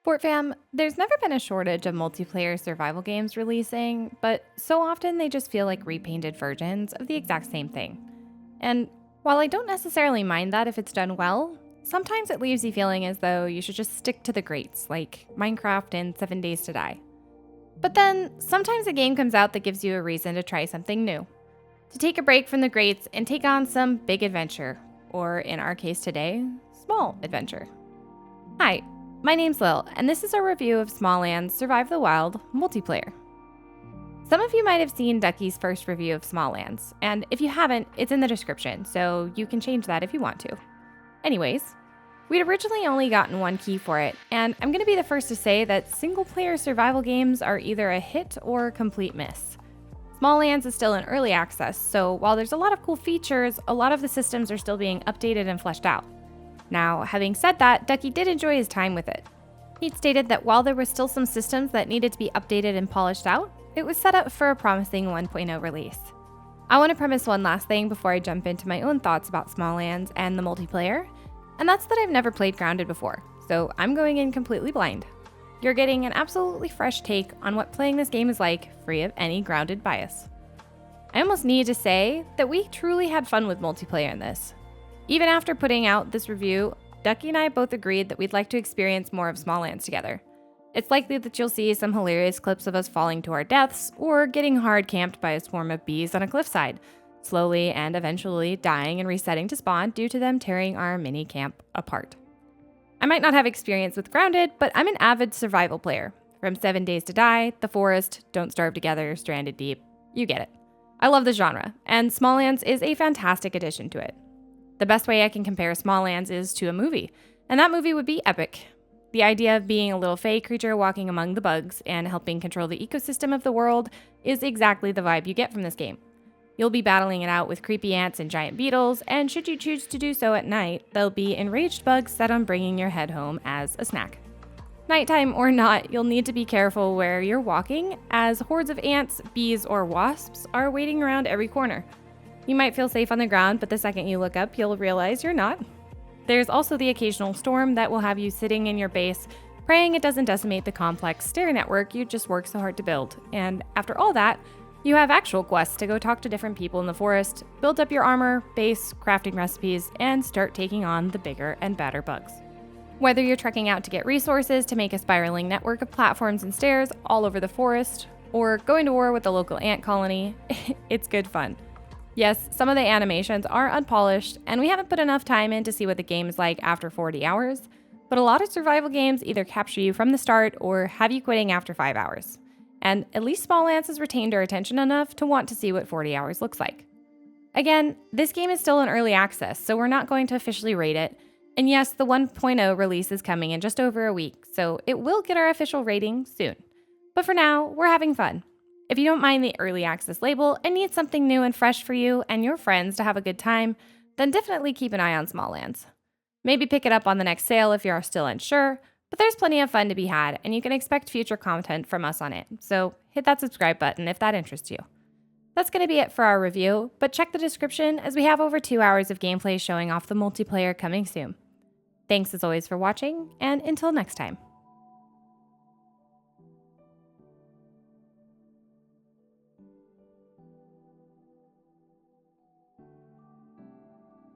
Fort Fam, there's never been a shortage of multiplayer survival games releasing, but so often they just feel like repainted versions of the exact same thing. And while I don't necessarily mind that if it's done well, sometimes it leaves you feeling as though you should just stick to the greats, like Minecraft and 7 Days to Die. But then, sometimes a game comes out that gives you a reason to try something new. To take a break from the greats and take on some big adventure, or in our case today, small adventure. Hi, my name's Lil, and this is a review of Smalland's Survive the Wild multiplayer. Some of you might have seen Ducky's first review of Smalland's, and if you haven't, it's in the description, so you can change that if you want to. Anyways, we'd originally only gotten one key for it, and I'm going to be the first to say that single-player survival games are either a hit or a complete miss. Smalland's is still in early access, so while there's a lot of cool features, a lot of the systems are still being updated and fleshed out. Now, having said that, Ducky did enjoy his time with it. He'd stated that while there were still some systems that needed to be updated and polished out, it was set up for a promising 1.0 release. I want to premise one last thing before I jump into my own thoughts about Smalland's and the multiplayer, and that's that I've never played Grounded before, so I'm going in completely blind. You're getting an absolutely fresh take on what playing this game is like, free of any Grounded bias. I almost need to say that we truly had fun with multiplayer in this. Even after putting out this review, Ducky and I both agreed that we'd like to experience more of Smalland's together. It's likely that you'll see some hilarious clips of us falling to our deaths or getting hard camped by a swarm of bees on a cliffside, slowly and eventually dying and resetting to spawn due to them tearing our mini camp apart. I might not have experience with Grounded, but I'm an avid survival player. From 7 Days to Die, The Forest, Don't Starve Together, Stranded Deep, you get it. I love the genre, and Smalland's is a fantastic addition to it. The best way I can compare Smalland's is to a movie, and that movie would be epic. The idea of being a little fey creature walking among the bugs and helping control the ecosystem of the world is exactly the vibe you get from this game. You'll be battling it out with creepy ants and giant beetles, and should you choose to do so at night, there'll be enraged bugs set on bringing your head home as a snack. Nighttime or not, you'll need to be careful where you're walking, as hordes of ants, bees, or wasps are waiting around every corner. You might feel safe on the ground, but the second you look up, you'll realize you're not. There's also the occasional storm that will have you sitting in your base, praying it doesn't decimate the complex stair network you just worked so hard to build. And after all that, you have actual quests to go talk to different people in the forest, build up your armor, base, crafting recipes, and start taking on the bigger and badder bugs. Whether you're trekking out to get resources to make a spiraling network of platforms and stairs all over the forest, or going to war with the local ant colony, it's good fun. Yes, some of the animations are unpolished, and we haven't put enough time in to see what the game is like after 40 hours, but a lot of survival games either capture you from the start or have you quitting after 5 hours. And at least Smalland's has retained our attention enough to want to see what 40 hours looks like. Again, this game is still in early access, so we're not going to officially rate it, and yes, the 1.0 release is coming in just over a week, so it will get our official rating soon. But for now, we're having fun. If you don't mind the early access label and need something new and fresh for you and your friends to have a good time, then definitely keep an eye on Smalland's. Maybe pick it up on the next sale if you're still unsure, but there's plenty of fun to be had and you can expect future content from us on it, so hit that subscribe button if that interests you. That's going to be it for our review, but check the description as we have over 2 hours of gameplay showing off the multiplayer coming soon. Thanks as always for watching, and until next time.